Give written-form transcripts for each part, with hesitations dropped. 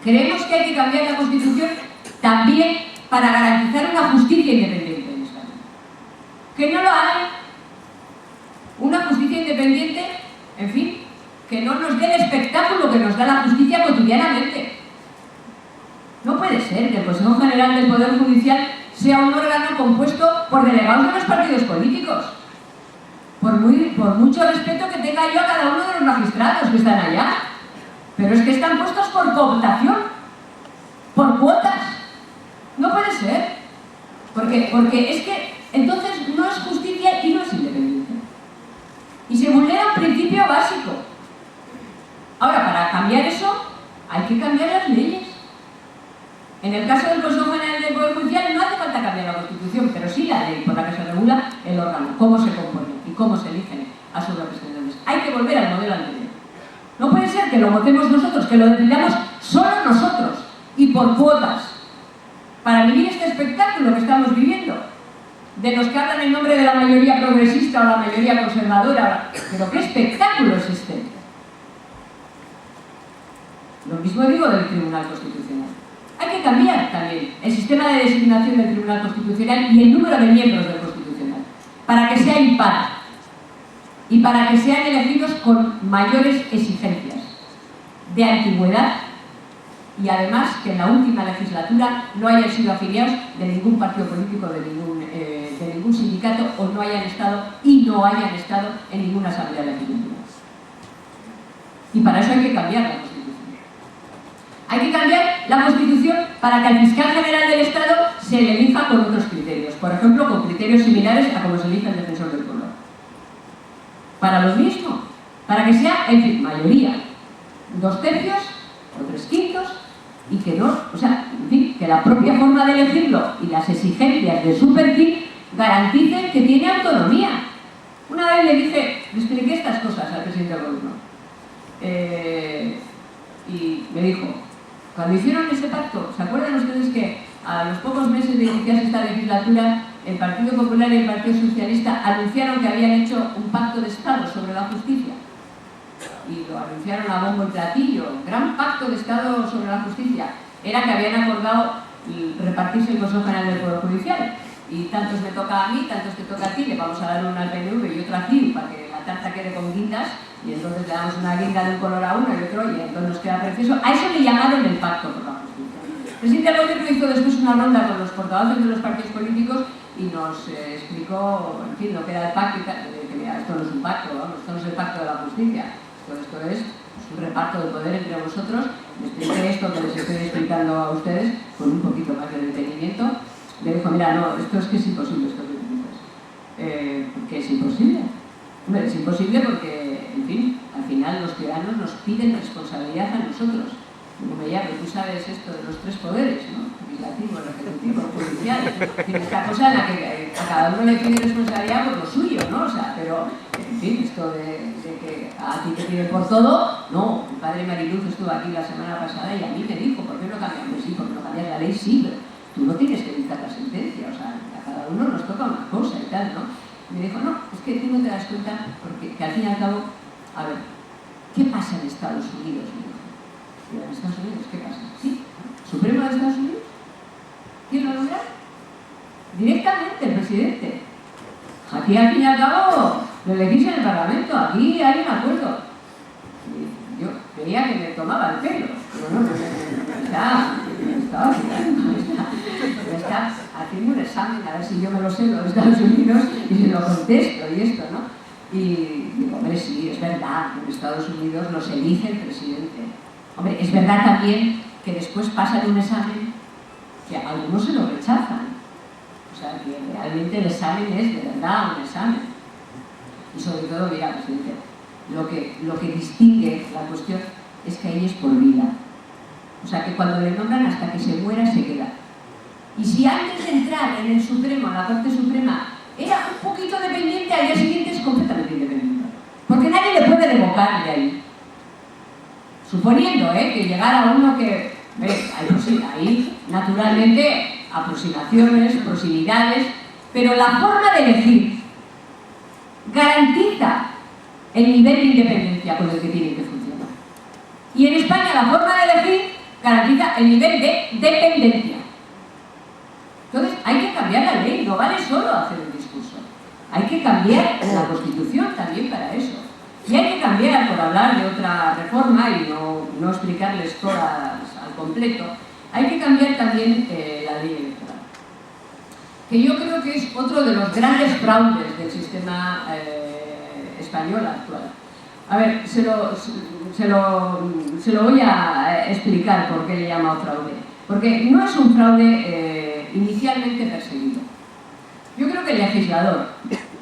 Creemos que hay que cambiar la Constitución también para garantizar una justicia independiente en España. Que no lo hay. Una justicia independiente, en fin, que no nos dé el espectáculo que nos da la justicia cotidianamente. No puede ser que el Consejo General del Poder Judicial sea un órgano compuesto por delegados de los partidos políticos. Por mucho respeto que tenga yo a cada uno de los magistrados que están allá. Pero es que están puestos por cooptación, por cuotas. No puede ser. Porque es que entonces no es justicia y no es independiente. Y se vulnera un principio básico. Ahora, para cambiar eso, hay que cambiar las leyes. En el caso del Consejo General del Poder Judicial no hace falta cambiar la Constitución, pero sí la ley por la que se regula el órgano, cómo se compone y cómo se eligen a sus representantes. Hay que volver al modelo anterior. No puede ser que lo votemos nosotros, que lo decidamos solo nosotros y por cuotas, para vivir este espectáculo que estamos viviendo, de los que hablan en nombre de la mayoría progresista o la mayoría conservadora. Pero ¿qué espectáculo es este? Lo mismo digo del Tribunal Constitucional. Hay que cambiar también el sistema de designación del Tribunal Constitucional y el número de miembros del Constitucional, para que sea impar y para que sean elegidos con mayores exigencias de antigüedad y además que en la última legislatura no hayan sido afiliados de ningún partido político, de ningún sindicato o no hayan estado en ninguna asamblea legislativa. Y para eso hay que cambiar la Constitución. Hay que cambiar la Constitución para que al fiscal general del Estado se le elija con otros criterios. Por ejemplo, con criterios similares a como se elige el defensor del pueblo. Para lo mismo, para que sea, en fin, mayoría, 2/3 o 3/5 y que no, o sea, en fin, que la propia forma de elegirlo y las exigencias de su perfil garanticen que tiene autonomía. Una vez le expliqué estas cosas al presidente del gobierno y me dijo, cuando hicieron ese pacto, ¿se acuerdan ustedes que a los pocos meses de iniciarse esta legislatura el Partido Popular y el Partido Socialista anunciaron que habían hecho un pacto de Estado sobre la justicia? Y lo anunciaron a bombo y platillo, gran pacto de Estado sobre la justicia. Era que habían acordado repartirse el Consejo General del Poder Judicial. Y tantos me toca a mí, tantos te toca a ti, le vamos a dar una al PNV y otra a CIU para que la tarta quede con guindas, y entonces le damos una guinda de un color a uno y otro, y entonces nos queda precioso. A eso le llamaron el pacto por la justicia. El presidente del gobierno hizo después una ronda con los portavoces de los partidos políticos y nos explicó, en fin, lo que era el pacto y tal, que mira, esto no es un pacto, vamos, esto no es el pacto de la justicia, esto es un reparto de poder entre vosotros. Me expliqué esto que les estoy explicando a ustedes con un poquito más de detenimiento. Le dijo, mira, no, esto es que es imposible, esto que dices. ¿Por qué es imposible? Hombre, es imposible porque, en fin, al final los ciudadanos nos piden responsabilidad a nosotros. Como me llamo, tú sabes esto de los 3 poderes, ¿no? Legislativo, ejecutivo, judicial. Tiene esta cosa en la que a cada uno le pide responsabilidad por lo suyo, ¿no? O sea, pero, en fin, esto de que a ti te piden por todo, no. Mi padre Mariluz estuvo aquí la semana pasada y a mí me dijo, ¿por qué no cambiamos? Sí, porque no cambias la ley, sí, pero tú no tienes que dictar la sentencia, o sea, a cada uno nos toca una cosa y tal, ¿no? Me dijo, no, es que tú no te das cuenta, porque que al fin y al cabo, a ver, ¿qué pasa en Estados Unidos? Me dijo, ¿en Estados Unidos qué pasa? ¿Sí? ¿Supremo de Estados Unidos? ¿Quién lo logra? Directamente el presidente. Aquí al fin y al cabo lo elegís en el Parlamento, aquí hay un acuerdo. Y yo veía que me tomaba el pelo, pero no, está haciendo un examen a ver si yo me lo sé de los Estados Unidos y se lo contesto y esto, ¿no? Y digo, hombre, sí, es verdad que en Estados Unidos los elige el presidente. Hombre, es verdad también que después pasan un examen que a algunos se lo rechazan. O sea, que realmente el examen es de verdad un examen. Y sobre todo, mira, presidente, lo que distingue la cuestión es que ahí es por vida. O sea, que cuando le nombran hasta que se muera se queda. Y si antes de entrar en el Supremo, en la Corte Suprema, era un poquito dependiente, al día siguiente es completamente independiente. Porque nadie le puede revocar de ahí. Suponiendo que llegara uno que... Hay naturalmente aproximaciones, proximidades, pero la forma de elegir garantiza el nivel de independencia con el que tiene que funcionar. Y en España la forma de elegir garantiza el nivel de dependencia. Entonces, hay que cambiar la ley, no vale solo hacer un discurso. Hay que cambiar la Constitución también para eso. Y hay que cambiar, por hablar de otra reforma y no explicarles todas al completo, hay que cambiar también la ley electoral. Que yo creo que es otro de los grandes fraudes del sistema español actual. A ver, se lo voy a explicar por qué le he llamado fraude. Porque no es un fraude inicialmente perseguido. Yo creo que el legislador,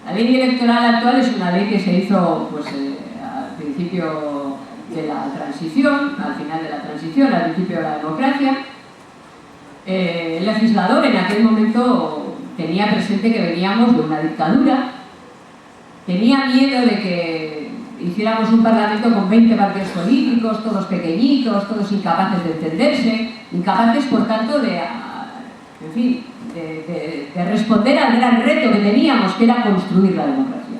la ley electoral actual es una ley que se hizo pues, al principio de la transición, al final de la transición, al principio de la democracia. El legislador en aquel momento tenía presente que veníamos de una dictadura, tenía miedo de que hiciéramos un parlamento con 20 partidos políticos, todos pequeñitos, todos incapaces de entenderse, incapaces por tanto de responder al gran reto que teníamos, que era construir la democracia.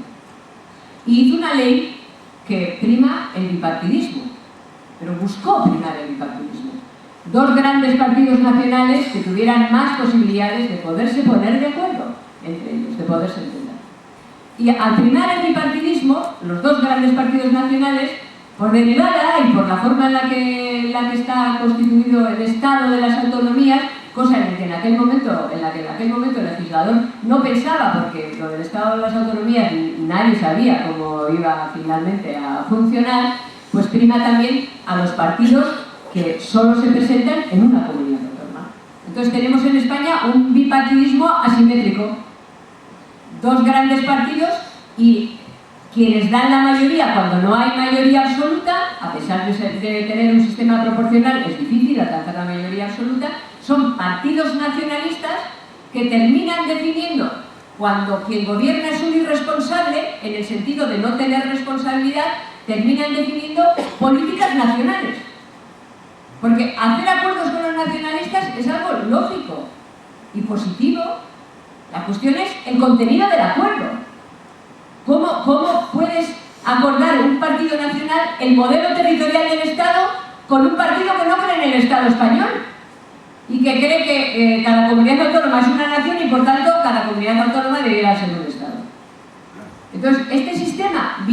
Y hizo una ley que prima el bipartidismo, pero buscó primar el bipartidismo. Dos grandes partidos nacionales que tuvieran más posibilidades de poderse poner de acuerdo entre ellos, de poderse entender. Y al primar el bipartidismo, los dos grandes partidos nacionales, por derivada y por la forma en la que está constituido el Estado de las autonomías, cosa en la que en aquel momento el legislador no pensaba, porque lo del Estado de las autonomías nadie sabía cómo iba finalmente a funcionar, pues prima también a los partidos que solo se presentan en una comunidad autónoma. Entonces tenemos en España un bipartidismo asimétrico. Dos grandes partidos y quienes dan la mayoría cuando no hay mayoría absoluta, a pesar de tener un sistema proporcional, es difícil alcanzar la mayoría absoluta, son partidos nacionalistas que terminan definiendo, cuando quien gobierna es un irresponsable, en el sentido de no tener responsabilidad, terminan definiendo políticas nacionales. Porque hacer acuerdos con los nacionalistas es algo lógico y positivo. La cuestión es el contenido del acuerdo. ¿Cómo puedes acordar un partido nacional el modelo territorial del Estado con un partido que no cree en el Estado español? Y que cree que cada comunidad autónoma es una nación y por tanto cada comunidad autónoma debería ser un Estado. Entonces, este sistema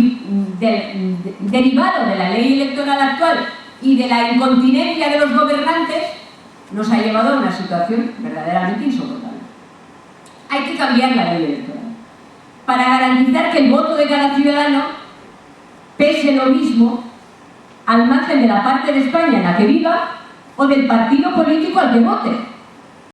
derivado de la ley electoral actual y de la incontinencia de los gobernantes nos ha llevado a una situación verdaderamente insoportable. Hay que cambiar la ley electoral para garantizar que el voto de cada ciudadano pese lo mismo al margen de la parte de España en la que viva o del partido político al que vote.